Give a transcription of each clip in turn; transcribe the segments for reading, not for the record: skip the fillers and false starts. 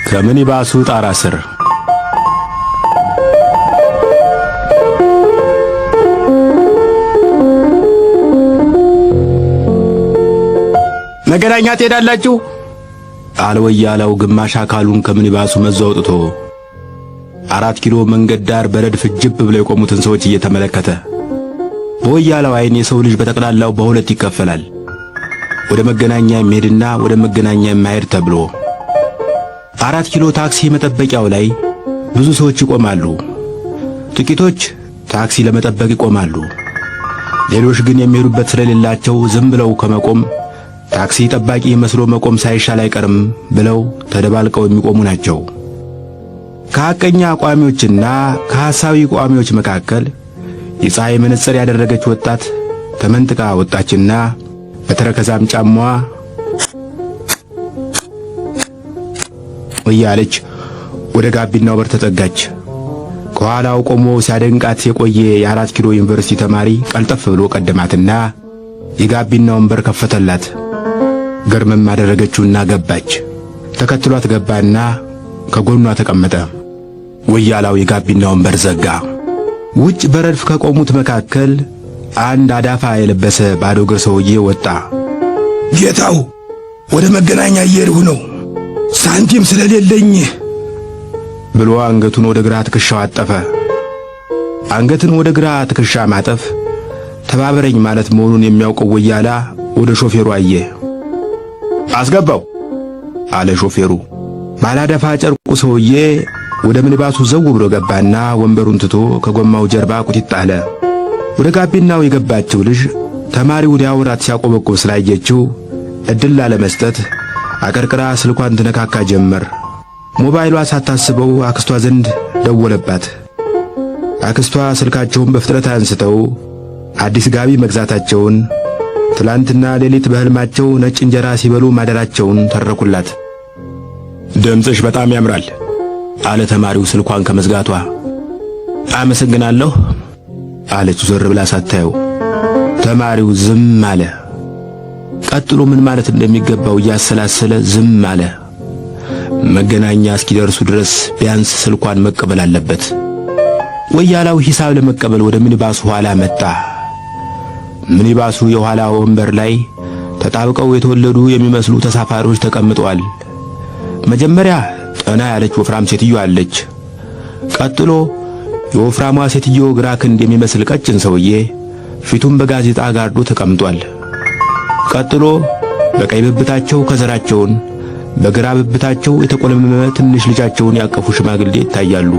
ከምኒባሱ ጣራ ስር መገናኛ ትሄዳላችሁ? አለ ወያላው ግማሽ አካሉን ከምኒባሱ መዞ አውጥቶ 4 ኪሎ መንገድ ዳር በረድፍ ጅብ ብለው የቆሙትን ሰዎች እየተመለከተ። በወያላው አይን የሰው ልጅ በጠቅላላው በሁለት ይከፈላል፣ ወደ መገናኛ የሚሄድና ወደ መገናኛ የማይሄድ ተብሎ። 4 ኪሎ ታክሲ መጠበቂያው ላይ ብዙ ሰዎች ይቆማሉ። ጥቂቶች ታክሲ ለመጠበቅ ይቆማሉ። ሌሎች ግን የሚሄዱበት ስለሌላቸው ዝም ብለው ከመቆም ታክሲ ጠባቂ መስሎ መቆም ሳይሻል አይቀርም ብለው ተደባልቀው የሚቆሙ ናቸው። ከሐቀኛ ቋሚዎችና ከሐሳዊ ቋሚዎች መካከል የፀሐይ መነጽር ያደረገች ወጣት ተመንጥቃ ወጣችና በተረከዛም ጫማዋ እያለች ወደ ጋቢናው በር ተጠጋች። ከኋላው ቆሞ ሲያደንቃት የቆየ የ4 ኪሎ ዩኒቨርሲቲ ተማሪ ቀልጠፍ ብሎ ቀደማትና የጋቢናውን በር ከፈተላት። ገርመም አደረገችውና ገባች። ተከትሏት ገባና ከጎኗ ተቀመጠ። ወያላው የጋቢናውን በር ዘጋ። ውጭ በረድፍ ከቆሙት መካከል አንድ አዳፋ የለበሰ ባዶ እግር ሰውዬ ወጣ። ጌታው ወደ መገናኛ እየሄድሁ ነው፣ ሳንቲም ስለሌለኝ ብሎ አንገቱን ወደ ግራ ትከሻው አጠፈ። አንገትን ወደ ግራ ትከሻ ማጠፍ ተባበረኝ ማለት መሆኑን የሚያውቀው ወያላ ወደ ሾፌሩ አየ። አስገባው አለ ሾፌሩ። ባላዳፋ ጨርቁ ሰውዬ ወደ ምኒባሱ ዘው ብሎ ገባና ወንበሩን ትቶ ከጎማው ጀርባ ቁጢጥ አለ። ወደ ጋቢናው የገባችው ልጅ ተማሪው ሊያወራት ሲያቆበቆብ ስላየችው እድል ላለመስጠት አቀርቅራ ስልኳን ትነካካ ጀመር። ሞባይሏ ሳታስበው አክስቷ ዘንድ ደወለባት። አክስቷ ስልካቸውን በፍጥነት አንስተው አዲስ ጋቢ መግዛታቸውን፣ ትላንትና ሌሊት በህልማቸው ነጭ እንጀራ ሲበሉ ማደራቸውን ተረኩላት። ድምፅሽ በጣም ያምራል አለ ተማሪው ስልኳን ከመዝጋቷ። አመሰግናለሁ አለች ዞር ብላ ሳታየው። ተማሪው ዝም አለ። ቀጥሎ ምን ማለት እንደሚገባው እያሰላሰለ ዝም አለ። መገናኛ እስኪደርሱ ድረስ ቢያንስ ስልኳን መቀበል አለበት። ወያላው ሂሳብ ለመቀበል ወደ ሚኒባሱ ኋላ መጣ። ሚኒባሱ የኋላ ወንበር ላይ ተጣብቀው የተወለዱ የሚመስሉ ተሳፋሪዎች ተቀምጠዋል። መጀመሪያ ጠና ያለች ወፍራም ሴትዮ አለች። ቀጥሎ የወፍራሟ ሴትዮ ግራ ክንድ የሚመስል ቀጭን ሰውዬ ፊቱን በጋዜጣ ጋርዶ ተቀምጧል። ቀጥሎ በቀኝ ብብታቸው ከዘራቸውን በግራ ብብታቸው የተቆለመመ ትንሽ ልጃቸውን ያቀፉ ሽማግሌ ይታያሉ።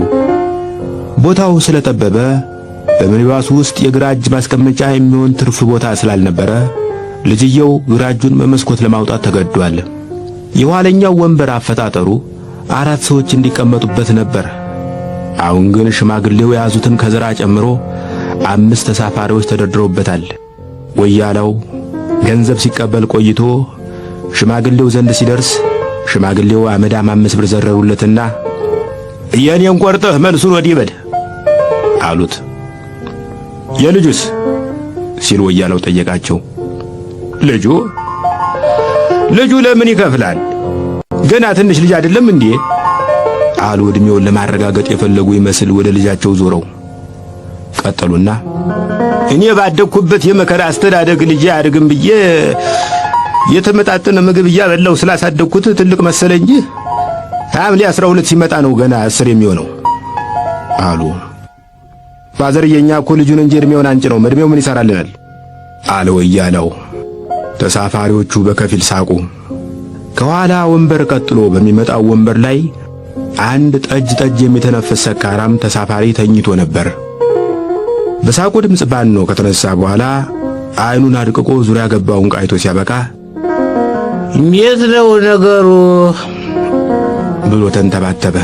ቦታው ስለጠበበ በሚኒባሱ ውስጥ የግራ እጅ ማስቀመጫ የሚሆን ትርፍ ቦታ ስላልነበረ ልጅየው ግራ እጁን በመስኮት ለማውጣት ተገዷል። የኋለኛው ወንበር አፈጣጠሩ 4 ሰዎች እንዲቀመጡበት ነበር። አሁን ግን ሽማግሌው የያዙትን ከዘራ ጨምሮ 5 ተሳፋሪዎች ተደርድረውበታል። ወያላው ገንዘብ ሲቀበል ቆይቶ ሽማግሌው ዘንድ ሲደርስ ሽማግሌው አመዳም 5 ብር ዘረሩለትና የኔን ቆርጠህ መልሱን ወዲህ በል አሉት። የልጁስ ሲል ወያላው ጠየቃቸው። ልጁ ለምን ይከፍላል? ገና ትንሽ ልጅ አይደለም እንዴ? አሉ እድሜውን ለማረጋገጥ የፈለጉ ይመስል ወደ ልጃቸው ዞረው። ቀጠሉና እኔ ባደኩበት የመከራ አስተዳደግ ልጅ አያድግም ብዬ የተመጣጠነ ምግብ እያበላው ስላሳደግኩት ትልቅ መሰለ እንጂ ሐምሌ 12 ሲመጣ ነው ገና 10 የሚሆነው አሉ። ፋዘርየኛ እኮ ልጁን እንጂ እድሜውን አንጭነው እድሜው ምን ይሰራልናል? አለ ወያላው። ተሳፋሪዎቹ በከፊል ሳቁ። ከኋላ ወንበር ቀጥሎ በሚመጣው ወንበር ላይ አንድ ጠጅ የሚተነፍስ ሰካራም ተሳፋሪ ተኝቶ ነበር። በሳቁ ድምፅ ባኖ ከተነሳ በኋላ አይኑን አድቅቆ ዙሪያ ገባውን ቃይቶ ሲያበቃ እንዴት ነው ነገሩ ብሎ ተንተባተበ።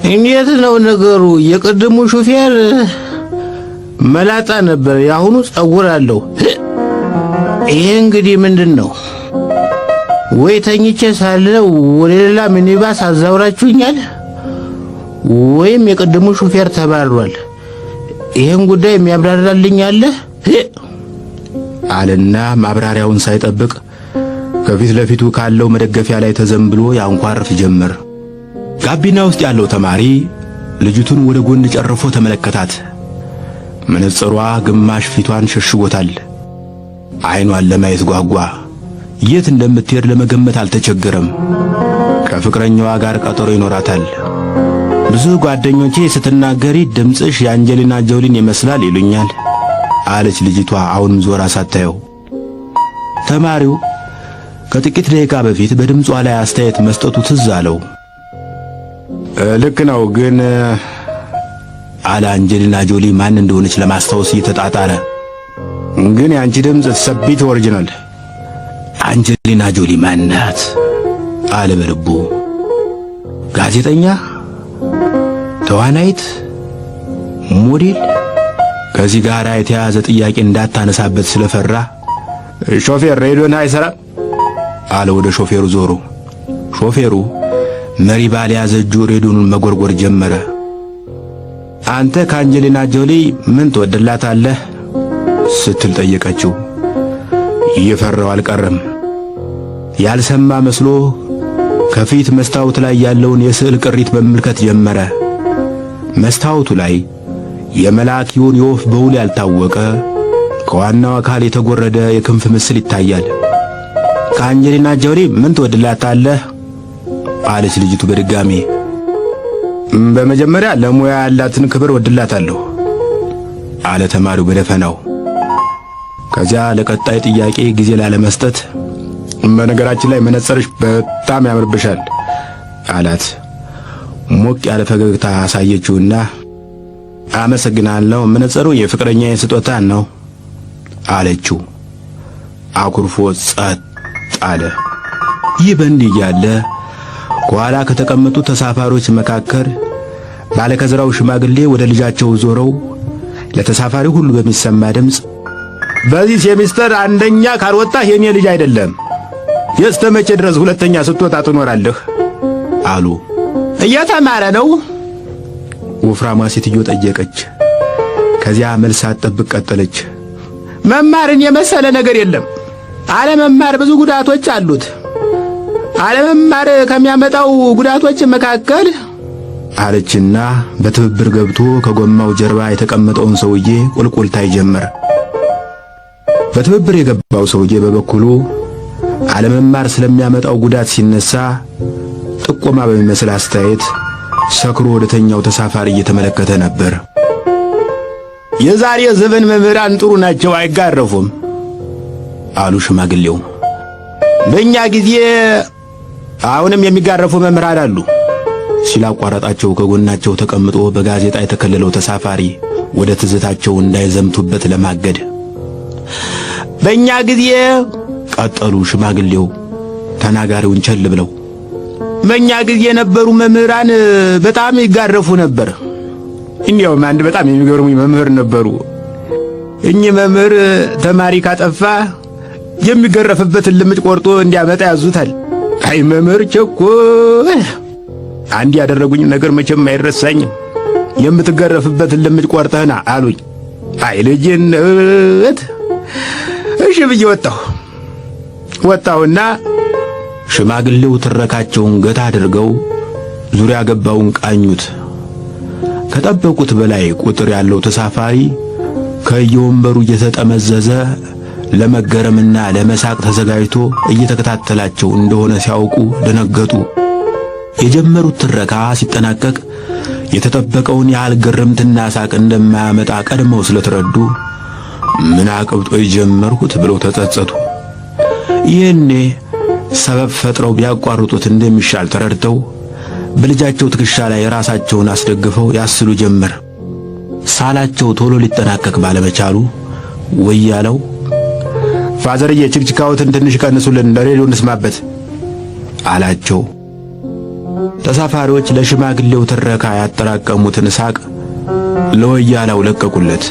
እንዴት ነው ነገሩ? የቅድሙ ሹፌር መላጣ ነበር፣ ያሁኑ ጸጉር አለው። ይሄ እንግዲህ ምንድነው? ወይ ተኝቼ ሳለው ወደ ሌላ ሚኒባስ አዛውራችሁኛል፣ ወይም የቅድሙ ሹፌር ተባሯል። ይሄን ጉዳይ የሚያብራራልኝ አለ አለና ማብራሪያውን ሳይጠብቅ ከፊት ለፊቱ ካለው መደገፊያ ላይ ተዘንብሎ ያንኳርፍ ጀመር። ጋቢና ውስጥ ያለው ተማሪ ልጅቱን ወደ ጎን ጨርፎ ተመለከታት። መነጽሯ ግማሽ ፊቷን ሸሽጎታል። ዓይኗን ለማየት ጓጓ። የት እንደምትሄድ ለመገመት አልተቸገረም። ከፍቅረኛዋ ጋር ቀጠሮ ይኖራታል። ብዙ ጓደኞቼ ስትናገሪ ድምፅሽ የአንጀሊና ጆሊን ይመስላል ይሉኛል አለች ልጅቷ አሁንም ዞራ ሳታየው። ተማሪው ከጥቂት ደቂቃ በፊት በድምጿ ላይ አስተያየት መስጠቱ ትዝ አለው። ልክ ነው ግን አለ አንጀሊና ጆሊ ማን እንደሆነች ለማስታወስ እየተጣጣረ። ግን የአንቺ ድምፅ ሰቢት ኦሪጂናል። አንጀሊና ጆሊ ማን ናት? አለ በልቡ። ጋዜጠኛ፣ ተዋናይት፣ ሞዴል? ከዚህ ጋር የተያያዘ ጥያቄ እንዳታነሳበት ስለፈራ ሾፌር ሬዲዮን አይሰራም አለ ወደ ሾፌሩ ዞሮ። ሾፌሩ መሪ ባልያዘ እጁ ሬዲዮኑን መጎርጎር ጀመረ። አንተ ከአንጀሊና ጆሊ ምን ትወድላታለህ ስትል ጠየቀችው። እየፈራው አልቀረም። ያልሰማ መስሎ ከፊት መስታወት ላይ ያለውን የስዕል ቅሪት መመልከት ጀመረ። መስታወቱ ላይ የመልአክ ይሁን የወፍ በውል ያልታወቀ ከዋናው አካል የተጎረደ የክንፍ ምስል ይታያል። ከአንጀሊና ጆሊ ምን ትወድላታለህ አለች ልጅቱ በድጋሚ። በመጀመሪያ ለሙያ ያላትን ክብር ወድላታለሁ አለ ተማሪው በደፈናው። ከዚያ ለቀጣይ ጥያቄ ጊዜ ላለመስጠት በነገራችን ላይ መነጽርሽ በጣም ያምርብሻል አላት። ሞቅ ያለ ፈገግታ አሳየችውና አመሰግናለሁ፣ መነጽሩ የፍቅረኛዬ ስጦታ ነው አለችው። አኩርፎ ጸጥ አለ። ይህ በእንዲህ እያለ ከኋላ ከተቀመጡ ተሳፋሪዎች መካከል ባለከዘራው ሽማግሌ ወደ ልጃቸው ዞረው ለተሳፋሪ ሁሉ በሚሰማ ድምፅ በዚህ ሴሚስተር አንደኛ ካልወጣህ የኔ ልጅ አይደለም፣ የስተመቼ ድረስ ሁለተኛ ስትወጣ ትኖራለህ አሉ። እየተማረ ነው? ወፍራማ ሴትዮ ጠየቀች። ከዚያ መልስ ሳትጠብቅ ቀጠለች። መማርን የመሰለ ነገር የለም። አለመማር ብዙ ጉዳቶች አሉት። አለመማር ከሚያመጣው ጉዳቶች መካከል አለችና በትብብር ገብቶ ከጎማው ጀርባ የተቀመጠውን ሰውዬ ቁልቁልታይ ጀመረ። በትብብር የገባው ሰውዬ በበኩሉ አለመማር ስለሚያመጣው ጉዳት ሲነሳ ጥቆማ በሚመስል አስተያየት ሰክሮ ወደተኛው ተሳፋሪ እየተመለከተ ነበር። የዛሬ ዘመን መምህራን ጥሩ ናቸው፣ አይጋረፉም አሉ ሽማግሌው። በእኛ ጊዜ አሁንም የሚጋረፉ መምህራን አሉ ሲል አቋረጣቸው። ከጎናቸው ተቀምጦ በጋዜጣ የተከለለው ተሳፋሪ ወደ ትዝታቸው እንዳይዘምቱበት ለማገድ በእኛ ጊዜ ቀጠሉ ሽማግሌው ተናጋሪውን ቸል ብለው። በእኛ ጊዜ የነበሩ መምህራን በጣም ይጋረፉ ነበር። እንዲያውም አንድ በጣም የሚገርሙኝ መምህር ነበሩ። እኚህ መምህር ተማሪ ካጠፋ የሚገረፍበትን ልምጭ ቆርጦ እንዲያመጣ ያዙታል። አይ መምህር ቸኮል አንድ ያደረጉኝ ነገር መቼም አይረሳኝም። የምትገረፍበትን ልምጭ ቆርጠህና አሉኝ። አይ ልጅነት እሺ ብዬ ወጣሁና ሽማግሌው ትረካቸውን ገታ አድርገው ዙሪያ ገባውን ቃኙት። ከጠበቁት በላይ ቁጥር ያለው ተሳፋሪ ከየወንበሩ እየተጠመዘዘ ለመገረምና ለመሳቅ ተዘጋጅቶ እየተከታተላቸው እንደሆነ ሲያውቁ ደነገጡ። የጀመሩት ትረካ ሲጠናቀቅ የተጠበቀውን ያህል ግርምትና ሳቅ እንደማያመጣ ቀድመው ስለተረዱ ምን አቅብጦ የጀመርኩት ብለው ተጸጸቱ። ይህኔ ሰበብ ፈጥረው ቢያቋርጡት እንደሚሻል ተረድተው በልጃቸው ትከሻ ላይ ራሳቸውን አስደግፈው ያስሉ ጀመር። ሳላቸው ቶሎ ሊጠናቀቅ ባለመቻሉ ወያለው ፋዘርዬ ችክችካዎትን ትንሽ ቀንሱልን፣ ለሬዲዮ እንስማበት አላቸው። ተሳፋሪዎች ለሽማግሌው ትረካ ያጠራቀሙትን ሳቅ ለወያላው ለቀቁለት።